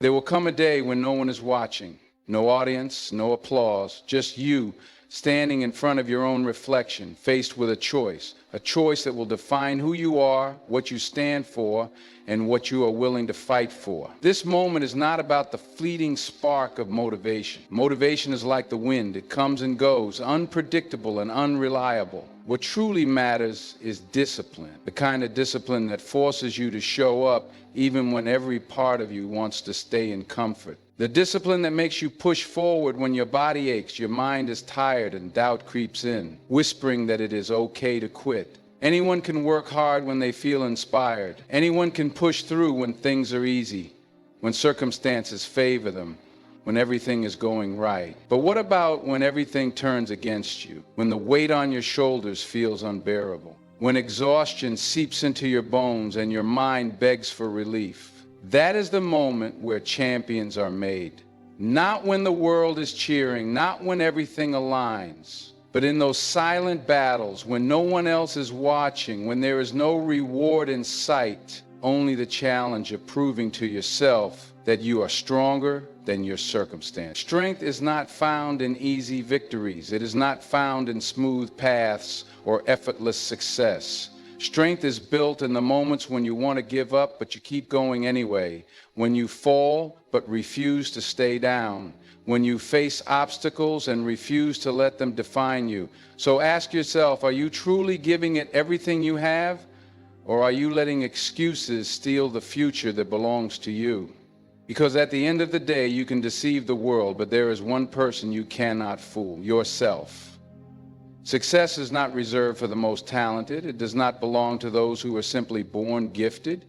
There will come a day when no one is watching, no audience, no applause, just you standing in front of your own reflection, faced with a choice that will define who you are, what you stand for, and what you are willing to fight for. This moment is not about the fleeting spark of motivation. Motivation is like the wind. It comes and goes, unpredictable and unreliable. What truly matters is discipline, the kind of discipline that forces you to show up even when every part of you wants to stay in comfort. The discipline that makes you push forward when your body aches, your mind is tired, and doubt creeps in, whispering that it is okay to quit. Anyone can work hard when they feel inspired. Anyone can push through when things are easy, when circumstances favor them, when everything is going right. But what about when everything turns against you, when the weight on your shoulders feels unbearable, when exhaustion seeps into your bones and your mind begs for relief? That is the moment where champions are made. Not when the world is cheering, not when everything aligns, but in those silent battles when no one else is watching, when there is no reward in sight, only the challenge of proving to yourself that you are stronger than your circumstance. Strength is not found in easy victories. It is not found in smooth paths or effortless success. Strength is built in the moments when you want to give up, but you keep going anyway. When you fall, but refuse to stay down. When you face obstacles and refuse to let them define you. So ask yourself, are you truly giving it everything you have? Or are you letting excuses steal the future that belongs to you? Because at the end of the day, you can deceive the world, but there is one person you cannot fool: yourself. Success is not reserved for the most talented. It does not belong to those who are simply born gifted.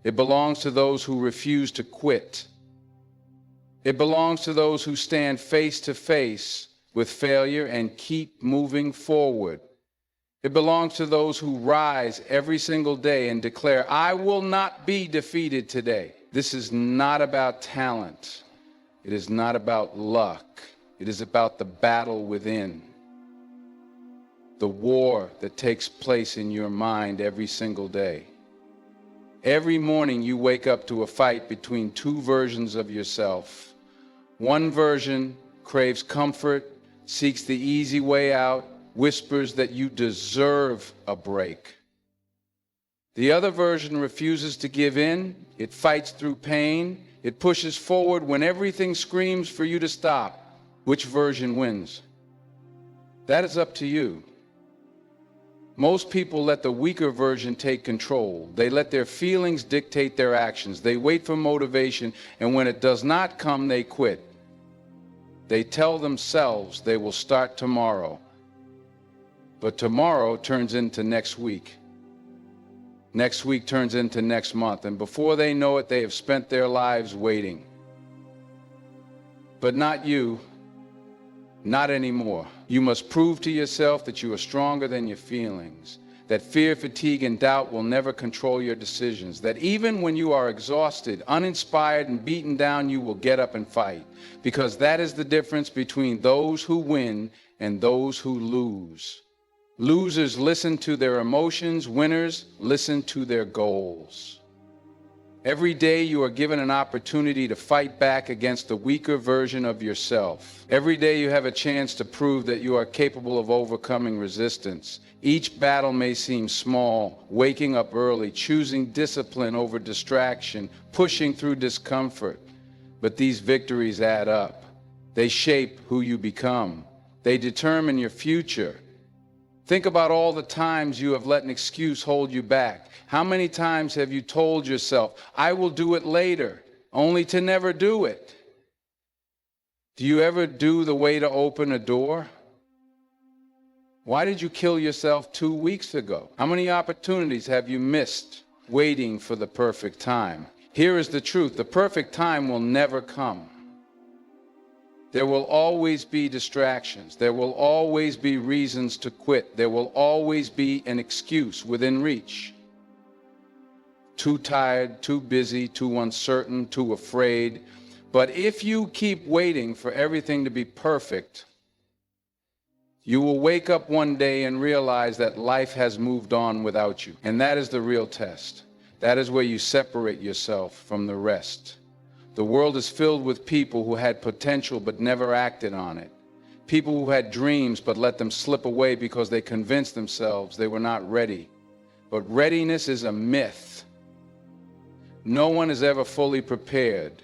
It belongs to those who refuse to quit. It belongs to those who stand face to face with failure and keep moving forward. It belongs to those who rise every single day and declare, "I will not be defeated today." This is not about talent. It is not about luck. It is about the battle within. The war that takes place in your mind every single day. Every morning you wake up to a fight between two versions of yourself. One version craves comfort, seeks the easy way out, whispers that you deserve a break. The other version refuses to give in. It fights through pain. It pushes forward when everything screams for you to stop. Which version wins? That is up to you. Most people let the weaker version take control. They let their feelings dictate their actions. They wait for motivation, and when it does not come, they quit. They tell themselves they will start tomorrow. But tomorrow turns into next week. Next week turns into next month, and before they know it, they have spent their lives waiting. But not you. Not anymore. You must prove to yourself that you are stronger than your feelings, that fear, fatigue, and doubt will never control your decisions, that even when you are exhausted, uninspired, and beaten down, you will get up and fight, because that is the difference between those who win and those who lose. Losers listen to their emotions, winners listen to their goals. Every day you are given an opportunity to fight back against the weaker version of yourself. Every day you have a chance to prove that you are capable of overcoming resistance. Each battle may seem small: waking up early, choosing discipline over distraction, pushing through discomfort. But these victories add up. They shape who you become. They determine your future. Think about all the times you have let an excuse hold you back. How many times have you told yourself, "I will do it later," only to never do it? Do you ever do the way to open a door? Why did you kill yourself 2 weeks ago? How many opportunities have you missed waiting for the perfect time? Here is the truth: the perfect time will never come. There will always be distractions. There will always be reasons to quit. There will always be an excuse within reach. Too tired, too busy, too uncertain, too afraid. But if you keep waiting for everything to be perfect, you will wake up one day and realize that life has moved on without you. And that is the real test. That is where you separate yourself from the rest. The world is filled with people who had potential but never acted on it. People who had dreams but let them slip away because they convinced themselves they were not ready. But readiness is a myth. No one is ever fully prepared.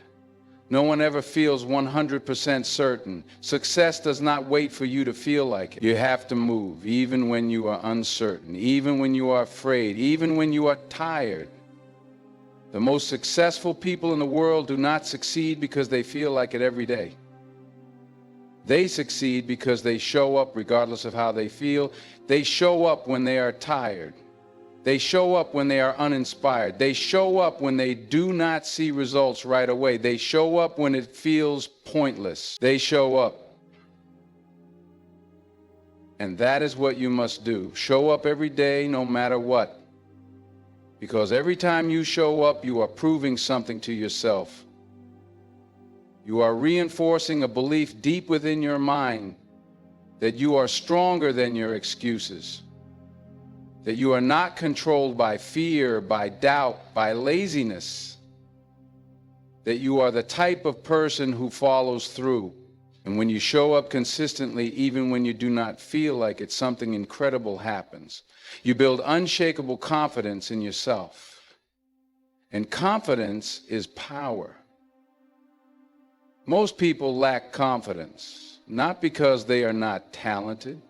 No one ever feels 100% certain. Success does not wait for you to feel like it. You have to move, even when you are uncertain, even when you are afraid, even when you are tired. The most successful people in the world do not succeed because they feel like it every day. They succeed because they show up regardless of how they feel. They show up when they are tired. They show up when they are uninspired. They show up when they do not see results right away. They show up when it feels pointless. They show up. And that is what you must do. Show up every day, no matter what. Because every time you show up, you are proving something to yourself. You are reinforcing a belief deep within your mind that you are stronger than your excuses. That you are not controlled by fear, by doubt, by laziness. That you are the type of person who follows through. And when you show up consistently, even when you do not feel like it, something incredible happens. You build unshakable confidence in yourself. And confidence is power. Most people lack confidence, not because they are not talented,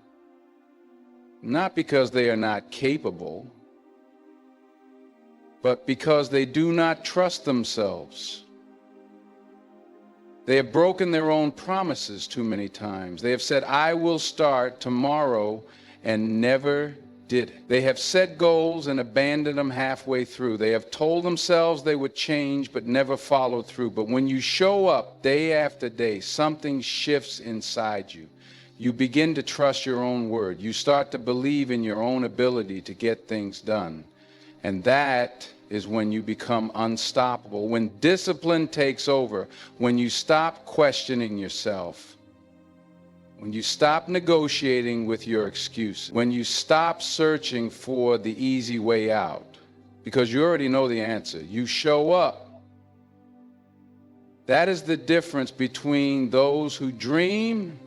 not because they are not capable, but because they do not trust themselves. They have broken their own promises too many times. They have said, I will start tomorrow, and never did it. They have set goals and abandoned them halfway through. They have told themselves they would change, but never followed through. But when you show up day after day, something shifts inside you. You begin to trust your own word. You start to believe in your own ability to get things done. And that is when you become unstoppable. When discipline takes over, when you stop questioning yourself, when you stop negotiating with your excuses, when you stop searching for the easy way out, because you already know the answer. You show up. That is the difference between those who dream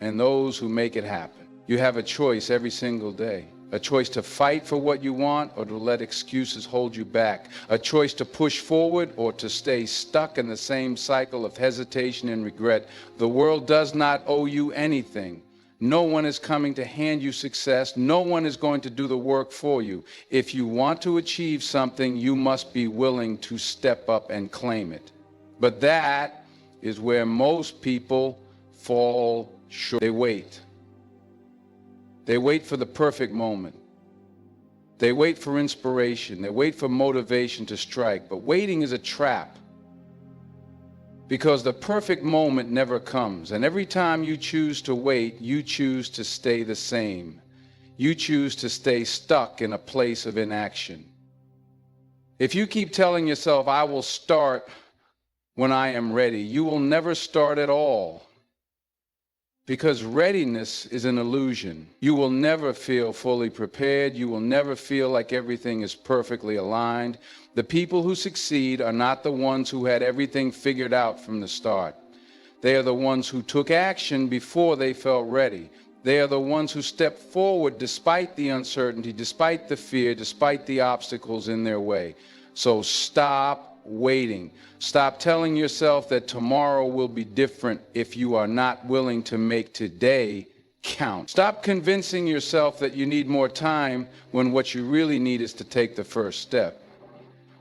and those who make it happen. You have a choice every single day. A choice to fight for what you want or to let excuses hold you back. A choice to push forward or to stay stuck in the same cycle of hesitation and regret. The world does not owe you anything. No one is coming to hand you success. No one is going to do the work for you. If you want to achieve something, you must be willing to step up and claim it. But that is where most people fall short. They wait. They wait for the perfect moment. They wait for inspiration. They wait for motivation to strike. But waiting is a trap, because the perfect moment never comes. And every time you choose to wait, you choose to stay the same. You choose to stay stuck in a place of inaction. If you keep telling yourself, I will start when I am ready, you will never start at all. Because readiness is an illusion. You will never feel fully prepared. You will never feel like everything is perfectly aligned. The people who succeed are not the ones who had everything figured out from the start. They are the ones who took action before they felt ready. They are the ones who stepped forward despite the uncertainty, despite the fear, despite the obstacles in their way. So stop waiting. Stop telling yourself that tomorrow will be different if you are not willing to make today count. Stop convincing yourself that you need more time when what you really need is to take the first step.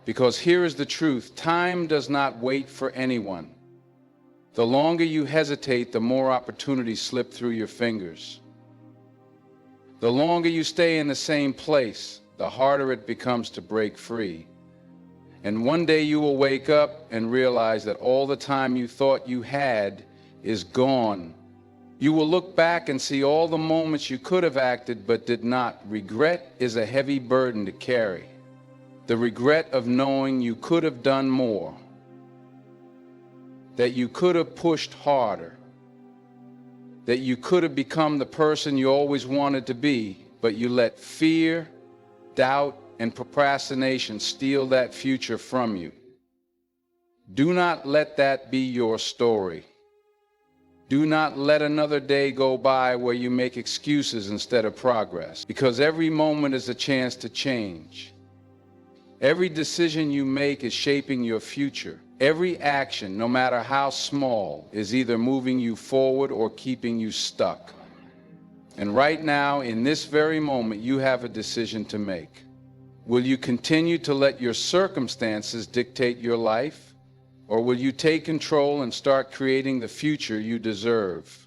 Because here is the truth: time does not wait for anyone. The longer you hesitate, the more opportunities slip through your fingers. The longer you stay in the same place, the harder it becomes to break free. And one day you will wake up and realize that all the time you thought you had is gone. You will look back and see all the moments you could have acted but did not. Regret is a heavy burden to carry. The regret of knowing you could have done more, that you could have pushed harder, that you could have become the person you always wanted to be, but you let fear, doubt, and procrastination steal that future from you. Do not let that be your story. Do not let another day go by where you make excuses instead of progress, because every moment is a chance to change. Every decision you make is shaping your future. Every action, no matter how small, is either moving you forward or keeping you stuck. And right now, in this very moment, you have a decision to make. Will you continue to let your circumstances dictate your life? Or will you take control and start creating the future you deserve?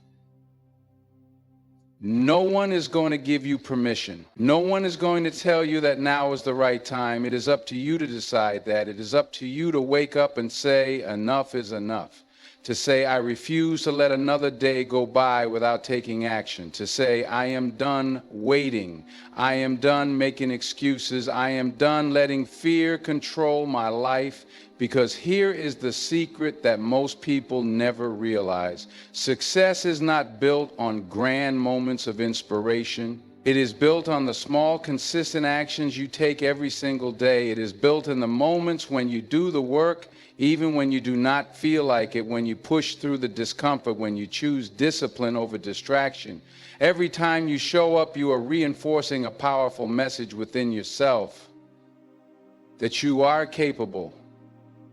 No one is going to give you permission. No one is going to tell you that now is the right time. It is up to you to decide that. It is up to you to wake up and say, enough is enough. To say, I refuse to let another day go by without taking action. To say, I am done waiting. I am done making excuses. I am done letting fear control my life. Because here is the secret that most people never realize. Success is not built on grand moments of inspiration. It is built on the small, consistent actions you take every single day. It is built in the moments when you do the work, even when you do not feel like it, when you push through the discomfort, when you choose discipline over distraction. Every time you show up, you are reinforcing a powerful message within yourself that you are capable,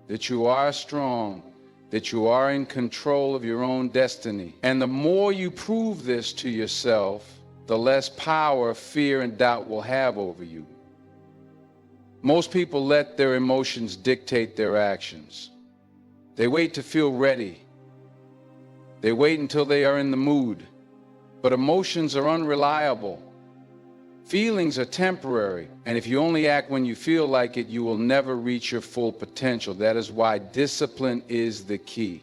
that you are strong, that you are in control of your own destiny. And the more you prove this to yourself, the less power fear and doubt will have over you. Most people let their emotions dictate their actions. They wait to feel ready. They wait until they are in the mood. But emotions are unreliable. Feelings are temporary, and if you only act when you feel like it, you will never reach your full potential. That is why discipline is the key,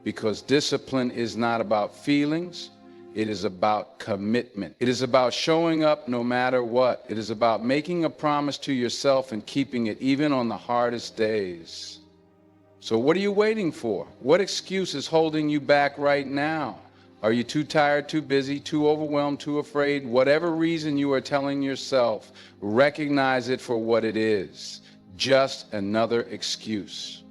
because discipline is not about feelings, it is about commitment. It is about showing up no matter what. It is about making a promise to yourself and keeping it even on the hardest days. So what are you waiting for? What excuse is holding you back right now? Are you too tired, too busy, too overwhelmed, too afraid? Whatever reason you are telling yourself, recognize it for what it is. Just another excuse.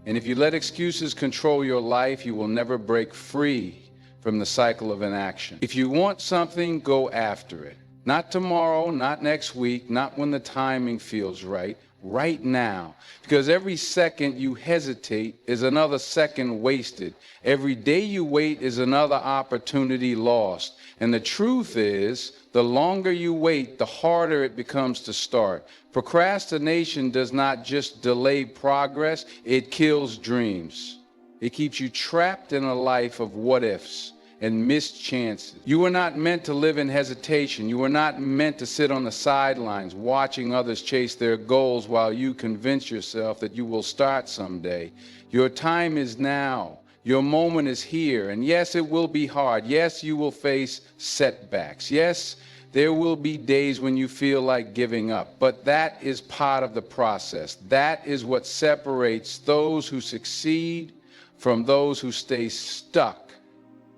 And if you let excuses control your life, you will never break free from the cycle of inaction. If you want something, go after it. Not tomorrow, not next week, not when the timing feels right. Right now, because every second you hesitate is another second wasted. Every day you wait is another opportunity lost. And the truth is, the longer you wait, the harder it becomes to start. Procrastination does not just delay progress, it kills dreams. It keeps you trapped in a life of what ifs and missed chances. You were not meant to live in hesitation. You were not meant to sit on the sidelines watching others chase their goals while you convince yourself that you will start someday. Your time is now. Your moment is here. And yes, it will be hard. Yes, you will face setbacks. Yes, there will be days when you feel like giving up. But that is part of the process. That is what separates those who succeed from those who stay stuck.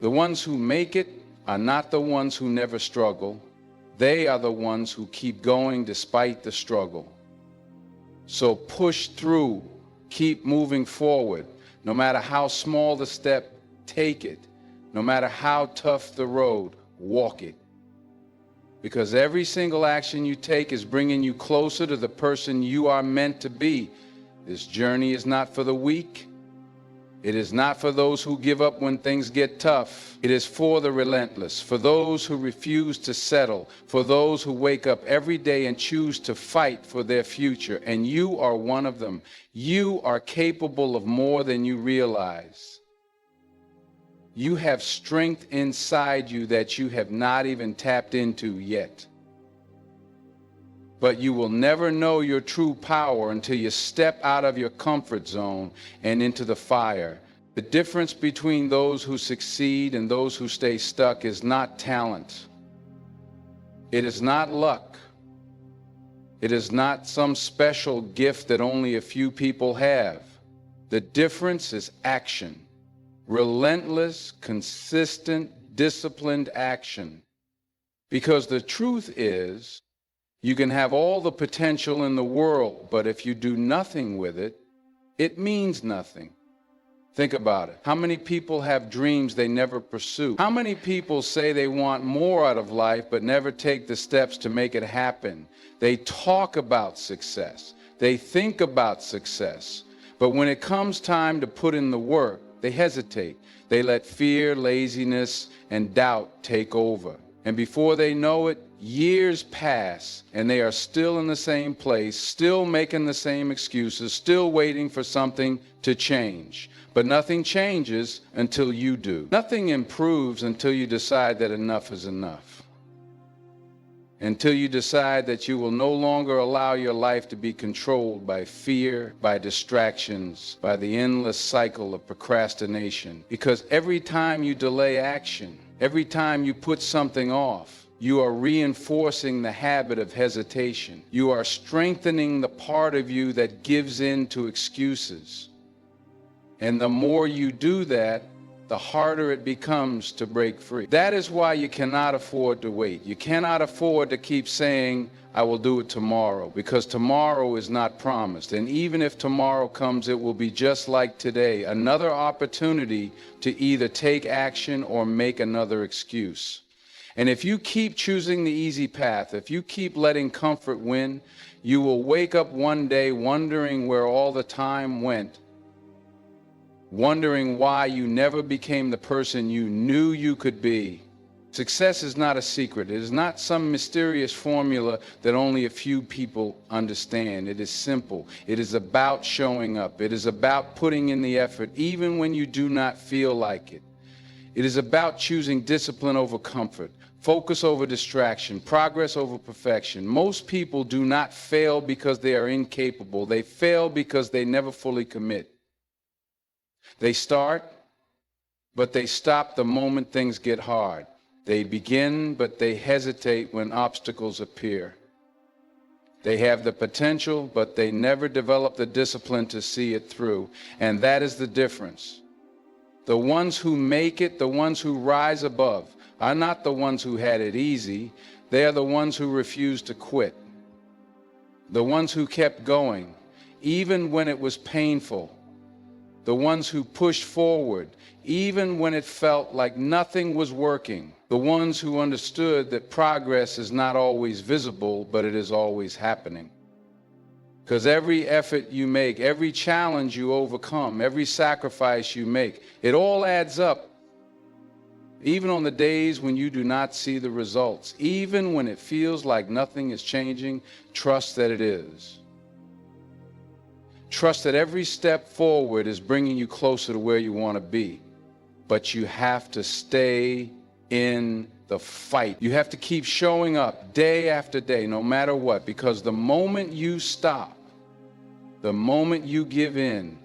The ones who make it are not the ones who never struggle. They are the ones who keep going despite the struggle. So push through, keep moving forward. No matter how small the step, take it. No matter how tough the road, walk it. Because every single action you take is bringing you closer to the person you are meant to be. This journey is not for the weak. It is not for those who give up when things get tough. It is for the relentless, for those who refuse to settle, for those who wake up every day and choose to fight for their future. And you are one of them. You are capable of more than you realize. You have strength inside you that you have not even tapped into yet. But you will never know your true power until you step out of your comfort zone and into the fire. The difference between those who succeed and those who stay stuck is not talent. It is not luck. It is not some special gift that only a few people have. The difference is action. Relentless, consistent, disciplined action. Because the truth is, you can have all the potential in the world, but if you do nothing with it, it means nothing. Think about it. How many people have dreams they never pursue? How many people say they want more out of life but never take the steps to make it happen? They talk about success. They think about success. But when it comes time to put in the work, they hesitate. They let fear, laziness, and doubt take over. And before they know it, years pass and they are still in the same place, still making the same excuses, still waiting for something to change. But nothing changes until you do. Nothing improves until you decide that enough is enough. Until you decide that you will no longer allow your life to be controlled by fear, by distractions, by the endless cycle of procrastination. Because every time you delay action, every time you put something off, you are reinforcing the habit of hesitation. You are strengthening the part of you that gives in to excuses. And the more you do that, the harder it becomes to break free. That is why you cannot afford to wait. You cannot afford to keep saying, I will do it tomorrow, because tomorrow is not promised. And even if tomorrow comes, it will be just like today, another opportunity to either take action or make another excuse. And if you keep choosing the easy path, if you keep letting comfort win, you will wake up one day wondering where all the time went, wondering why you never became the person you knew you could be. Success is not a secret. It is not some mysterious formula that only a few people understand. It is simple. It is about showing up. It is about putting in the effort even when you do not feel like it. It is about choosing discipline over comfort, focus over distraction, progress over perfection. Most people do not fail because they are incapable. They fail because they never fully commit. They start, but they stop the moment things get hard. They begin, but they hesitate when obstacles appear. They have the potential, but they never develop the discipline to see it through. And that is the difference. The ones who make it, the ones who rise above, are not the ones who had it easy. They are the ones who refused to quit. The ones who kept going, even when it was painful. The ones who pushed forward, even when it felt like nothing was working. The ones who understood that progress is not always visible, but it is always happening. Because every effort you make, every challenge you overcome, every sacrifice you make, it all adds up. Even on the days when you do not see the results, even when it feels like nothing is changing, trust that it is. Trust that every step forward is bringing you closer to where you want to be. But you have to stay in the fight. You have to keep showing up day after day, no matter what, because the moment you stop, the moment you give in,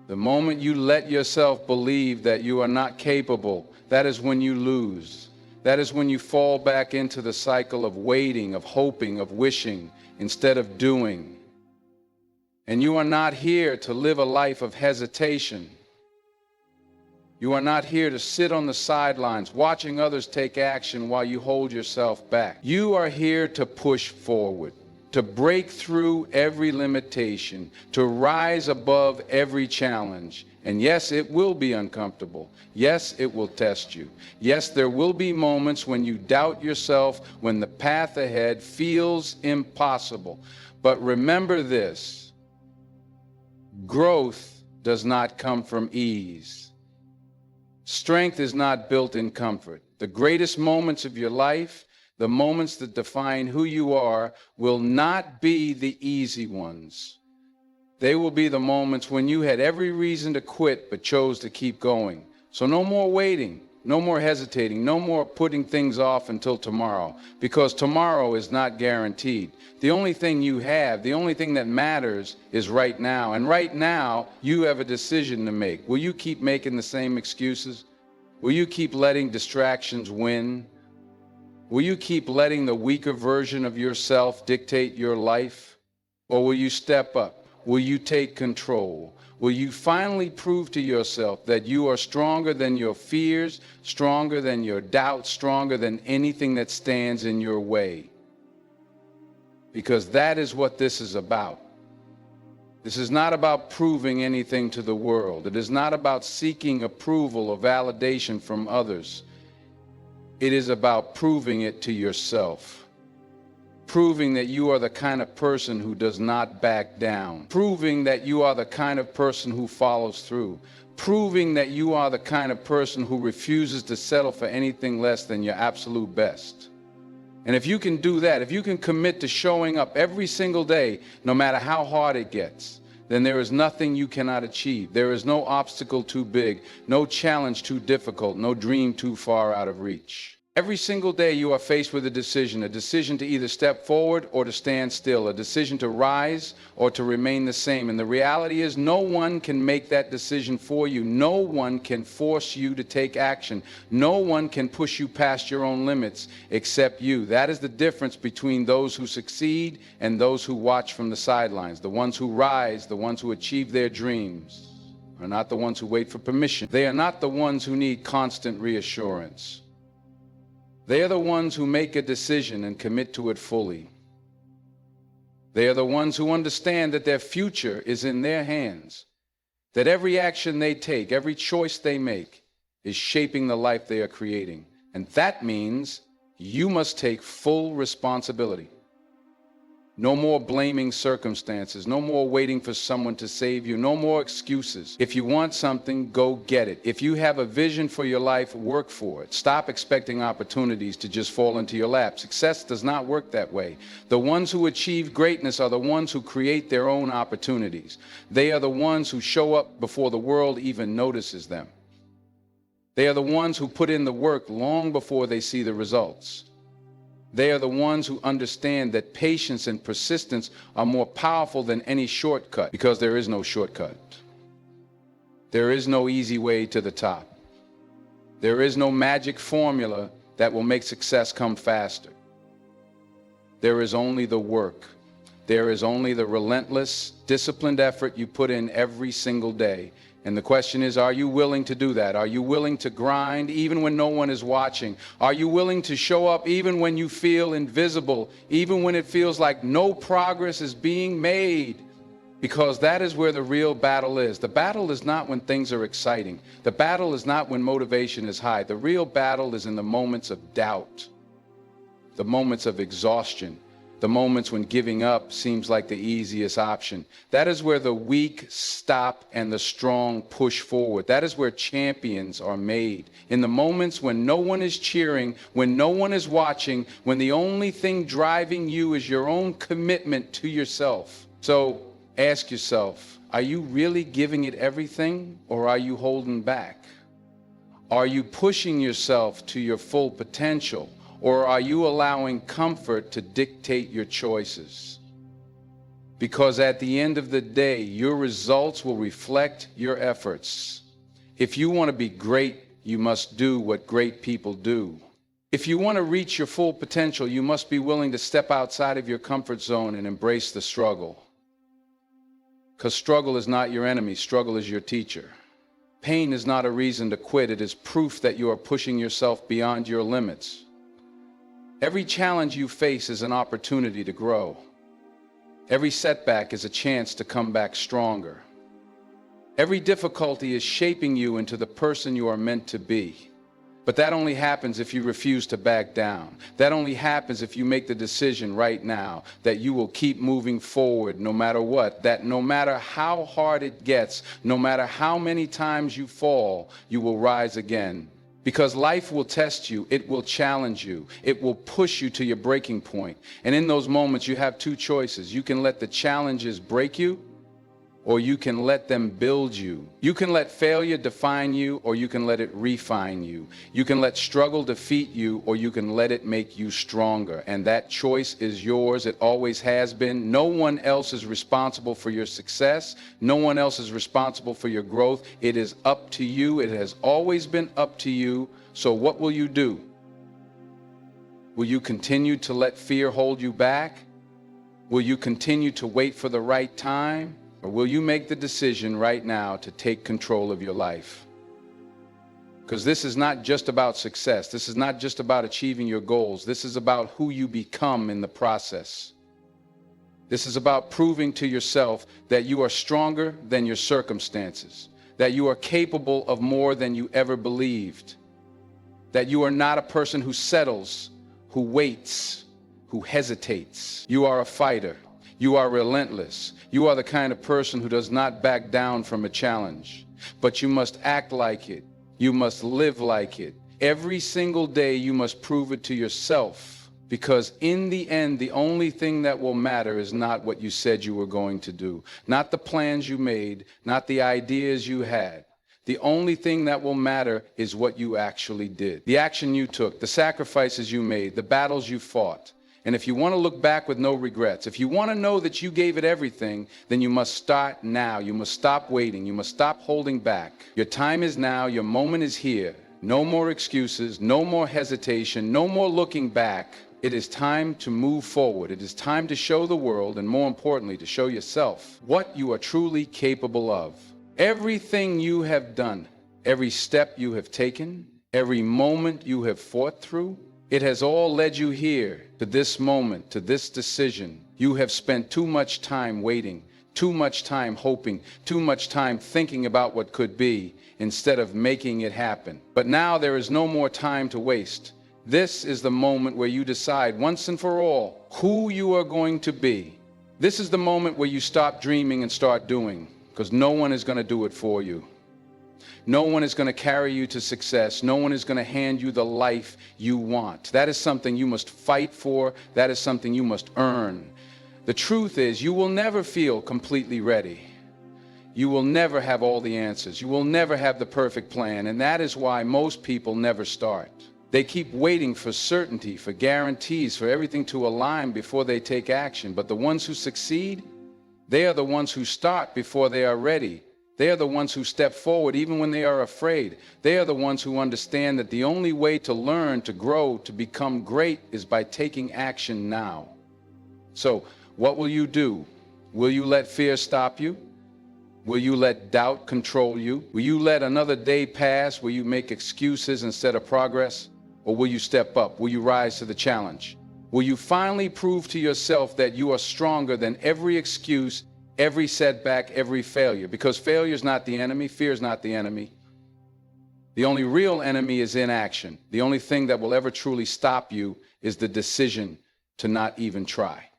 the moment you let yourself believe that you are not capable, that is when you lose. That is when you fall back into the cycle of waiting, of hoping, of wishing, instead of doing. And you are not here to live a life of hesitation. You are not here to sit on the sidelines watching others take action while you hold yourself back. You are here to push forward, to break through every limitation, to rise above every challenge. And yes, it will be uncomfortable. Yes, it will test you. Yes, there will be moments when you doubt yourself, when the path ahead feels impossible. But remember this. Growth does not come from ease. Strength is not built in comfort. The greatest moments of your life, the moments that define who you are, will not be the easy ones. They will be the moments when you had every reason to quit but chose to keep going. So no more waiting, no more hesitating, no more putting things off until tomorrow, because tomorrow is not guaranteed. The only thing you have, the only thing that matters is right now. And right now, you have a decision to make. Will you keep making the same excuses? Will you keep letting distractions win? Will you keep letting the weaker version of yourself dictate your life? Or will you step up? Will you take control? Will you finally prove to yourself that you are stronger than your fears, stronger than your doubts, stronger than anything that stands in your way? Because that is what this is about. This is not about proving anything to the world. It is not about seeking approval or validation from others. It is about proving it to yourself. Proving that you are the kind of person who does not back down. Proving that you are the kind of person who follows through. Proving that you are the kind of person who refuses to settle for anything less than your absolute best. And if you can do that, if you can commit to showing up every single day, no matter how hard it gets, then there is nothing you cannot achieve. There is no obstacle too big, no challenge too difficult, no dream too far out of reach. Every single day you are faced with a decision to either step forward or to stand still, a decision to rise or to remain the same. And the reality is no one can make that decision for you. No one can force you to take action. No one can push you past your own limits except you. That is the difference between those who succeed and those who watch from the sidelines. The ones who rise, the ones who achieve their dreams, are not the ones who wait for permission. They are not the ones who need constant reassurance. They are the ones who make a decision and commit to it fully. They are the ones who understand that their future is in their hands, that every action they take, every choice they make is shaping the life they are creating. And that means you must take full responsibility. No more blaming circumstances, no more waiting for someone to save you, no more excuses. If you want something, go get it. If you have a vision for your life, work for it. Stop expecting opportunities to just fall into your lap. Success does not work that way. The ones who achieve greatness are the ones who create their own opportunities. They are the ones who show up before the world even notices them. They are the ones who put in the work long before they see the results. They are the ones who understand that patience and persistence are more powerful than any shortcut, because there is no shortcut. There is no easy way to the top. There is no magic formula that will make success come faster. There is only the work. There is only the relentless, disciplined effort you put in every single day. And the question is, are you willing to do that? Are you willing to grind even when no one is watching? Are you willing to show up even when you feel invisible, even when it feels like no progress is being made? Because that is where the real battle is. The battle is not when things are exciting. The battle is not when motivation is high. The real battle is in the moments of doubt, the moments of exhaustion, the moments when giving up seems like the easiest option. That is where the weak stop and the strong push forward. That is where champions are made. In the moments when no one is cheering, when no one is watching, when the only thing driving you is your own commitment to yourself. So ask yourself, are you really giving it everything, or are you holding back? Are you pushing yourself to your full potential? Or are you allowing comfort to dictate your choices? Because at the end of the day, your results will reflect your efforts. If you want to be great, you must do what great people do. If you want to reach your full potential, you must be willing to step outside of your comfort zone and embrace the struggle. Because struggle is not your enemy, struggle is your teacher. Pain is not a reason to quit, it is proof that you are pushing yourself beyond your limits. Every challenge you face is an opportunity to grow. Every setback is a chance to come back stronger. Every difficulty is shaping you into the person you are meant to be. But that only happens if you refuse to back down. That only happens if you make the decision right now that you will keep moving forward no matter what. That no matter how hard it gets, no matter how many times you fall, you will rise again. Because life will test you, it will challenge you, it will push you to your breaking point. And in those moments, you have two choices. You can let the challenges break you, or you can let them build you. You can let failure define you, or you can let it refine you. You can let struggle defeat you, or you can let it make you stronger. And that choice is yours. It always has been. No one else is responsible for your success. No one else is responsible for your growth. It is up to you. It has always been up to you. So what will you do? Will you continue to let fear hold you back? Will you continue to wait for the right time? Or will you make the decision right now to take control of your life? Because this is not just about success. This is not just about achieving your goals. This is about who you become in the process. This is about proving to yourself that you are stronger than your circumstances, that you are capable of more than you ever believed, that you are not a person who settles, who waits, who hesitates. You are a fighter. You are relentless. You are the kind of person who does not back down from a challenge, but you must act like it. You must live like it. Every single day you must prove it to yourself, because in the end, the only thing that will matter is not what you said you were going to do, not the plans you made, not the ideas you had. The only thing that will matter is what you actually did, the action you took, the sacrifices you made, the battles you fought. And if you want to look back with no regrets, if you want to know that you gave it everything, then you must start now. You must stop waiting. You must stop holding back. Your time is now. Your moment is here. No more excuses, no more hesitation, no more looking back. It is time to move forward. It is time to show the world, and more importantly, to show yourself what you are truly capable of. Everything you have done, every step you have taken, every moment you have fought through, it has all led you here to this moment, to this decision. You have spent too much time waiting, too much time hoping, too much time thinking about what could be instead of making it happen. But now there is no more time to waste. This is the moment where you decide once and for all who you are going to be. This is the moment where you stop dreaming and start doing, because no one is going to do it for you. No one is going to carry you to success. No one is going to hand you the life you want. That is something you must fight for. That is something you must earn. The truth is, you will never feel completely ready. You will never have all the answers. You will never have the perfect plan. And that is why most people never start. They keep waiting for certainty, for guarantees, for everything to align before they take action. But the ones who succeed, they are the ones who start before they are ready. They are the ones who step forward even when they are afraid. They are the ones who understand that the only way to learn, to grow, to become great is by taking action now. So, what will you do? Will you let fear stop you? Will you let doubt control you? Will you let another day pass? Will you make excuses instead of progress? Or will you step up? Will you rise to the challenge? Will you finally prove to yourself that you are stronger than every excuse, every setback, every failure? Because failure is not the enemy. Fear is not the enemy. The only real enemy is inaction. The only thing that will ever truly stop you is the decision to not even try.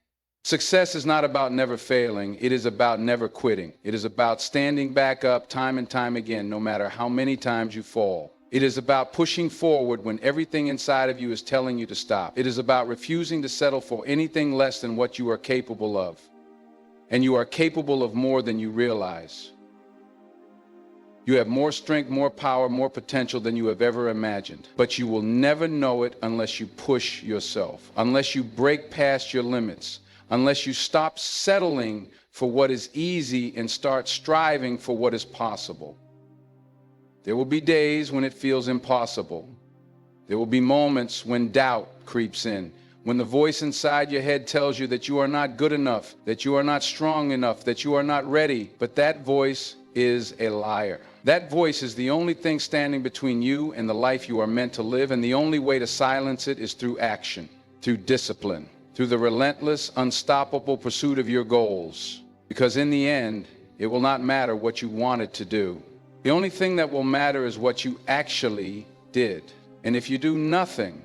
Success is not about never failing. It is about never quitting. It is about standing back up time and time again, no matter how many times you fall. It is about pushing forward when everything inside of you is telling you to stop. It is about refusing to settle for anything less than what you are capable of. And you are capable of more than you realize. You have more strength, more power, more potential than you have ever imagined. But you will never know it unless you push yourself, unless you break past your limits, unless you stop settling for what is easy and start striving for what is possible. There will be days when it feels impossible. There will be moments when doubt creeps in, when the voice inside your head tells you that you are not good enough, that you are not strong enough, that you are not ready. But that voice is a liar. That voice is the only thing standing between you and the life you are meant to live, and the only way to silence it is through action, through discipline, through the relentless, unstoppable pursuit of your goals. Because in the end, it will not matter what you wanted to do. The only thing that will matter is what you actually did. And if you do nothing,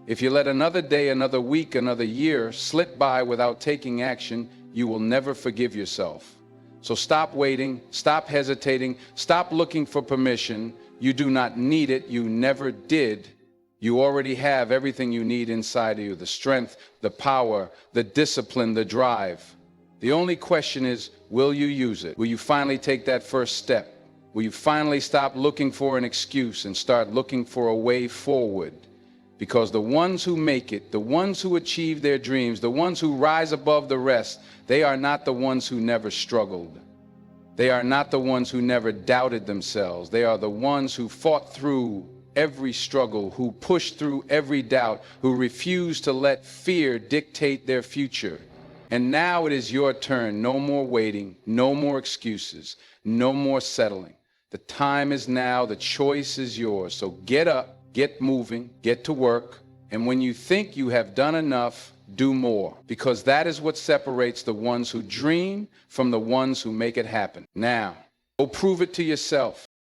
if you let another day, another week, another year slip by without taking action, you will never forgive yourself. So stop waiting, stop hesitating, stop looking for permission. You do not need it. You never did. You already have everything you need inside of you: the strength, the power, the discipline, the drive. The only question is, will you use it? Will you finally take that first step? Will you finally stop looking for an excuse and start looking for a way forward? Because the ones who make it, the ones who achieve their dreams, the ones who rise above the rest, they are not the ones who never struggled. They are not the ones who never doubted themselves. They are the ones who fought through every struggle, who pushed through every doubt, who refused to let fear dictate their future. And now it is your turn. No more waiting, no more excuses, no more settling. The time is now. The choice is yours. So get up, get moving, get to work. And when you think you have done enough, do more, because that is what separates the ones who dream from the ones who make it happen. Now, go prove it to yourself.